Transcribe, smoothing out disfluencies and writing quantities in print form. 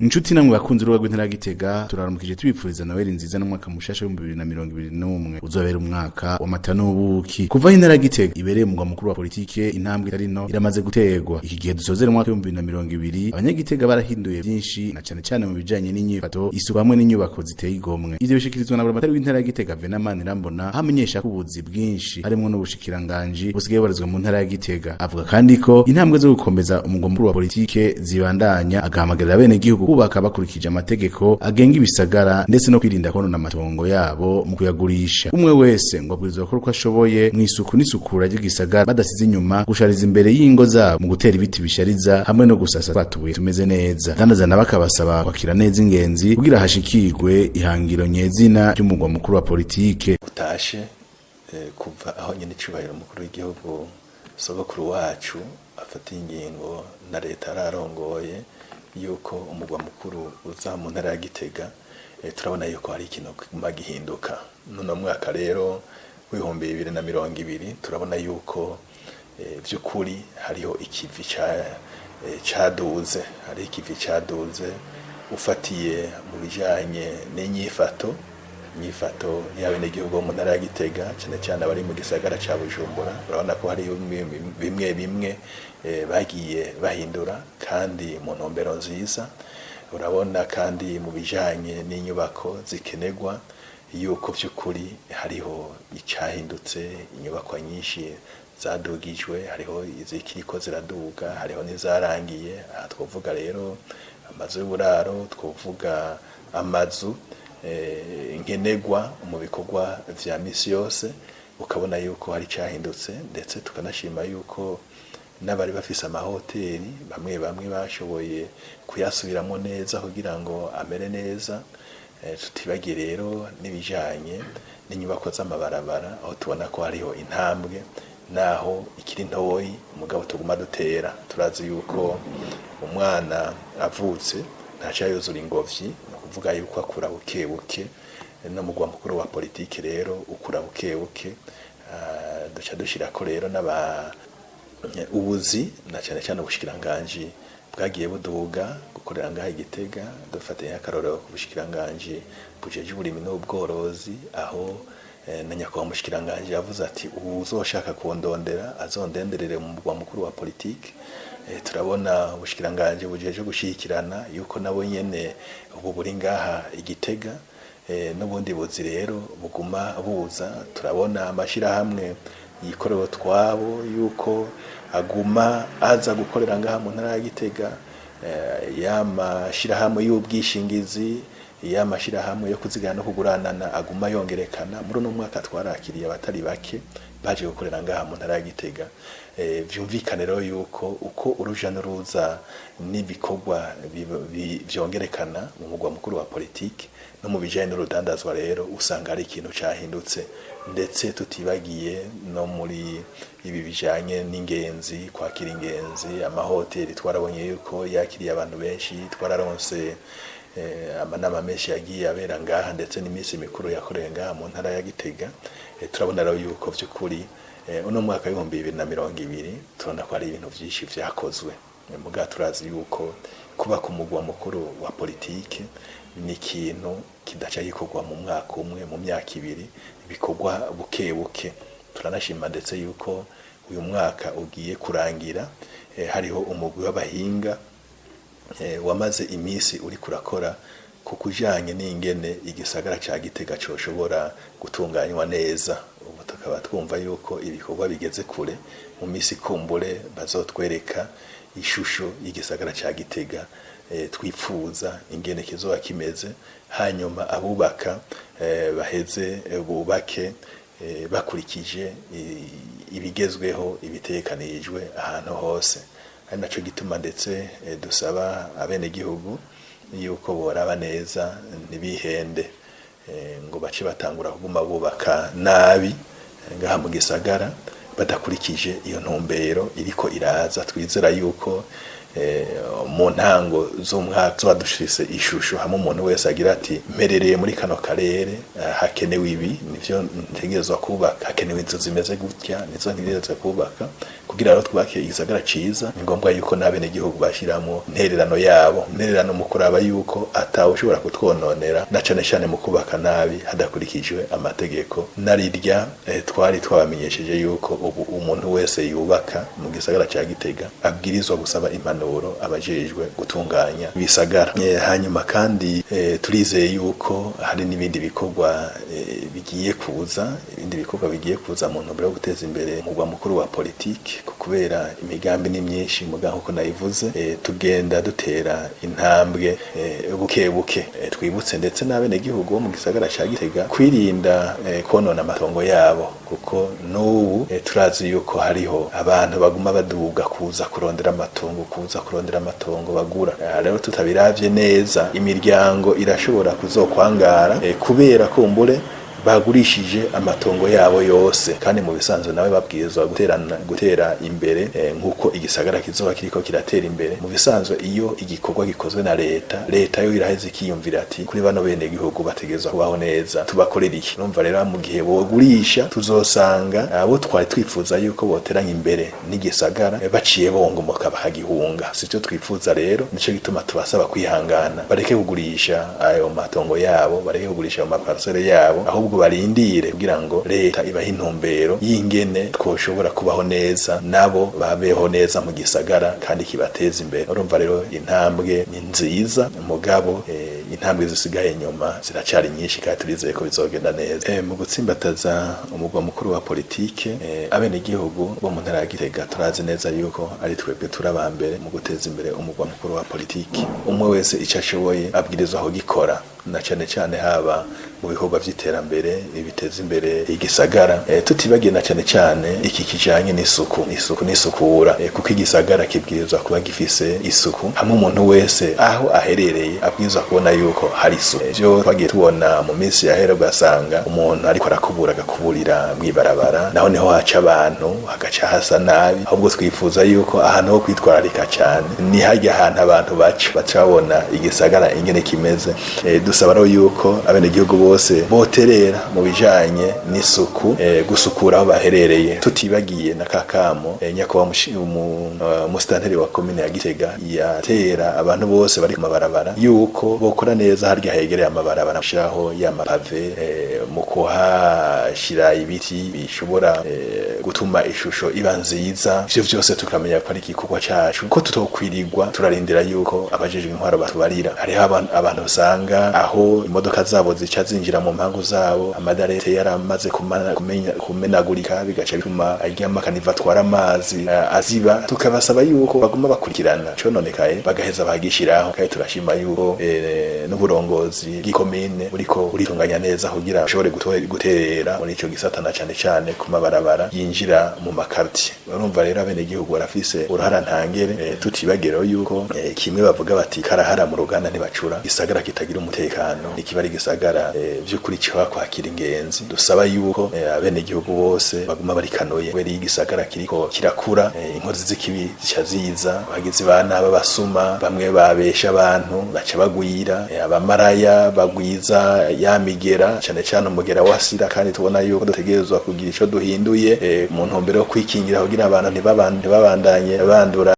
Inshuti namwe bakunze urubuga rw'intara Gitega turaramukije tubipfuriza Noel nziza n'umwaka mushasha wa 2021 uzobera umwaka w'amata n'ubuki. Kuva intara Gitega ibereye umugwa mukuru wa politike intambwe itarino iramaze gutegwa. Iki gihe dusozera umwaka wa 2020 abanyagitega barahinduye byinshi na cyane mu bijanye n'inyifato isuku hamwe n'inyubako ziteye igomwe. Ivyo bishikirizwa na buramatari w'intara Gitega Venamani Irambona hamenyesha ko ubuzi bwinshi harimo n'ubushikiranganje busigaye barizwa mu ntara ya Gitega. Avuga kandi ko intambwe zo gukomeza umugwa mukuru wa politike zibandanya agahamagarira bene gihugu kubaka bakurikije amategeko agenga ibisagara ndetse no kwirinda konona amatongo yabo mu kuyagurisha. Umwe wese ngo abwirizwa gukora uko ashoboye mu isuku n'isukura ry'igisagara badasize inyuma gushariza imbere y'ingo zabo mu gutera ibiti bishariza hamwe no gusasa twatubuye tumeze neza. Dandazana bakabasaba kwakira neza ingenzi kugira hashikirwe ihangiro nyezina ry'umugwa mukuru wa politike. Utashe kuva aho nyene icubahiro mukuru w'igihugu sogokuru wacu afata ingingo na leta ararongoye yuko umugwa mukuru uza mu ntara ya Gitega, turabona yuko hari ikintu kiguma gihinduka. Nuno mwaka rero w'ibihumbi 2020 turabona yuko vy'ukuri hariho ikivi caduze ufatiye mu bijanye n'inyifato y'abenegihugu mu ntara ya Gitega cyane abari mu gisagara ca Bujumbura. Urabona ko hari bimwe bagiye bahindura kandi mu ntumbero nziza. Urabona kandi mu bijanye n'inyubako zikenerwa yuko vy'ukuri hariho icahindutse, inyubako nyinshi zadugijwe, hariho izikiriko ziraduga, hariho nizarangiye. Aha twovuga rero amazu y'uburaro, twovuga amazu nkenegwa mu bikorwa vya misi yose. Ukabona yuko hari cahindutse, ndetse tukanashima yuko n'abari bafise amahoteli bamwe bashoboye kuyasubiramo neza kugira ngo amere neza. Tutibagiye rero n'ibijanye n'inyubako z'amabarabara aho tubona ko hariho intambwe naho ikiri ntoyi mugabo tuguma dutera. Turazi yuko umwana avutse ntaca yuzura ingobyi, kuvuga yuko akura bukebuke. No mugwa mukuru wa politike rero ukura bukebuke. Duca dushirako rero ubuzi na cyane ubushikiranganje bwagiye buduga gukorera ngaha Gitega. Dufatanye akarorero ku bushikiranganje bujeje uburimi n'ubworozi, aho na nyakubahwa umushikiranganje yavuze ati uzoshaka kondondera azondenderere mu mugwa mukuru wa politike. Turabona ubushikiranganje bujeje gushikirana yuko nabo nyene ubu buri ngaha Igitega. N'ubundi buzi rero buguma buza. Turabona amashirahamwe yikorewe twabo yuko aguma aza gukorera ngaha mu ntara ya Gitega. Yamashirahamwe y'ubwishingizi, yamashirahamwe yo kuzigana no kuguranana aguma yongerekana. Muri no mwaka twarakiriye abatari bake baje gukorera ngaha mu ntara ya Gitega. Vyumvikane rero yuko uko uruja n'uruza n'ibikorwa vyongerekana mu mugwa mukuru wa politike no mu bijanye n'urudandazwa rero usanga ari ikintu cahindutse. Ndetse tutibagiye no muri ibi bijanye n'ingenzi, kwakira ingenzi, amahoteli twarabonye yuko yakiriye abantu benshi. Twararonse amanama menshi yagiye abera ngaha, ndetse n'imisi mikuru yakoreye ngaha mu ntara ya Gitega. Turabona rero yuko vy'ukuri uno mwaka wa 2020 turabona ko ari ibintu vyinshi vyakozwe. Muga turazi yuko kuba ku mugwa mukuru wa politike ni ikintu kidaca gikorwa mu mwaka umwe, mu myaka ibiri, bikorwa bukebuke. Turanashima ndetse yuko uyu mwaka ugiye kurangira hariho umugwi w'abahinga wamaze imisi uri kurakora ku kujanye n'ingene igisagara ca Gitega coshobora gutunganywa neza. Ubu tukaba twumva yuko ibikorwa bigeze kure. Mu misi kumbure bazotwereka ishusho y'igisagara ca Gitega twifuza ingene kizoba kimeze, hanyuma abubaka baheze bubake bakurikije ibigezweho ibitekanijwe ahantu hose. Ari naco gituma ndetse dusaba abene gihugu yuko boraba neza ntibihende ngo bace batangura kuguma bubaka nabi ngaha mu gisagara badakurikije iyo ntumbero iriko iraza. Twizera yuko mu ntango z'umwaka dushise ishusho hamwe umuntu wese agira ati mperereye muri kano karere hakenewe ibi nivyo ntegerezwa kubaka, hakenewe inzu zimeze gutya nizo ntegerezwa kubaka. kugira rero twubake igisagara ciza ni ngombwa yuko n'abene gihugu bashiramo intererano mu kuraba yuko atawushobora kutwononera na cane cane mu kubaka nabi hadakurikijwe amategeko narirya twari twabamenyesheje yuko ubu umuntu wese yubaka mu gisagara ca Gitega abwirizwa gusaba impanuro abajejwe gutunganya ibisagara. Hanyuma kandi turizeye yuko hari n'ibindi bikorwa bigiye kuza mu ntumbero yo guteza imbere umugwa mukuru wa politiki kubera imigambi ni myinshi muga nkuko nayivuze tugenda dutera intambwe buke buke twibutse ndetse n'abene gihugu bo mu gisagara ca Gitega kwirinda konona amatongo yabo kuko n'ubu turazi yuko hariho abantu baguma baduga kuza kurondera amatongo bagura. Rero tutabiravye neza imiryango irashobora kuzokwangara kubera kumbure bagurishije amatongo yabo yose kandi mu bisanzwe nawe babwirizwa gutera imbere nkuko igisagara kizoba kiriko kiratera imbere. Mu bisanzwe iyo igikorwa gikozwe na leta yo iraheze ikiyumvira ati kuri bano bene gihugu bategezwa kubaho neza tubakorera iki. Numva rero mu gihe bogurisha tuzosanga abo twari twifuza yuko boteranya imbere n'igisagara baciye bongomoka bakagihunga. Sivyo twifuza rero nico gituma tubasaba kwihangana bareke kugurisha ayo matongo yabo, bareke kugurisha ayo maparcelle yabo, ahubwo barindire kugira ngo leta ibahe intumbero y'ingene twoshobora kubaho neza nabo babeho neza mu gisagara kandi kibateza imbere. Urumva rero intambwe ni nziza mugabo intambwe zisigaye nyuma ziracari nyinshi kandi turizeye ko bizogenda neza. Mu gutsimbataza umugwa mukuru wa politike abene gihugu bo mu ntara ya Gitega turazi neza yuko ari twebwe turabambere mu guteza imbere umugwa mukuru wa politike. Umwe wese ico ashoboye abwirizwa aho gikora na cane cane haba mu bikorwa vy'iterambere biteza imbere igisagara tutibagiye na cane cane iki kijanye n'isukura kuko igisagara kibwirizwa kuba gifise isuku hamwe umuntu wese aho aherereye abwirizwa kubona yuko hari isuku. Vyo twagiye tubona mu minsi yahera ugasanga umuntu ariko agakuburira mw'ibarabara naho niho haca abantu hagaca hasa nabi, ahubwo twifuza yuko ahantu ho kwitwararika cane ni harya ahantu abantu bacabona igisagara ingene kimeze. Dusaba rero yuko abene gihugu bose boterera mu bijanye n'isuku gusukura aho baherereye tutibagiye na kakamo nyakwa musitanteri wa komine ya Gitega yatera abantu bose bari ku mabarabara yuko bokora neza harya hegereye amabarabara shaho y'amapave mu kuhashira ibiti bishobora gutuma ishusho iba nziza. Ivyo vyose tukamenya ko ari igikorwa cacu ko tutokwirirwa turarindira yuko abajejwe intwaro batubarira. Hariho abantu usanga aho imodoka zabo zica zinjira mu mpangu zabo amadarete yaramaze kumenagurika bigaca bituma aryamakanira atwara amazi aziba. Tukabasaba yuko baguma bakurikirana cononekaye bagaheza bagishiraho kandi turashima yuko n'uburongozi bw'ikomine buriko buritunganya neza kugira bashobore guterera muri ico gisata na cane cane ku mabarabara yinjira mu makartie. Urumva rero abene gihugu barafise uruhara ntangere tutibageraho yuko kimwe bavuga bati karahara mu ruganda ntibacura. Gisagara kitagira umutekano ikibari gisagara vy'ukuri cyo kwakira ingenzi. Dusaba yuko abene gihugu bose baguma bari kanoye weri igisagara kiriko kirakura inkozi z'ikibi zica ziza bagizi bana babasuma bamwe babesha abantu baca bagwira abamaraya bagwiza yamigera cane cane umugera wasira kandi tubona yuko dutegerezwa kugira ico duhinduye mu ntumbero yo kwikingira kugira abantu ntibabandanye bandura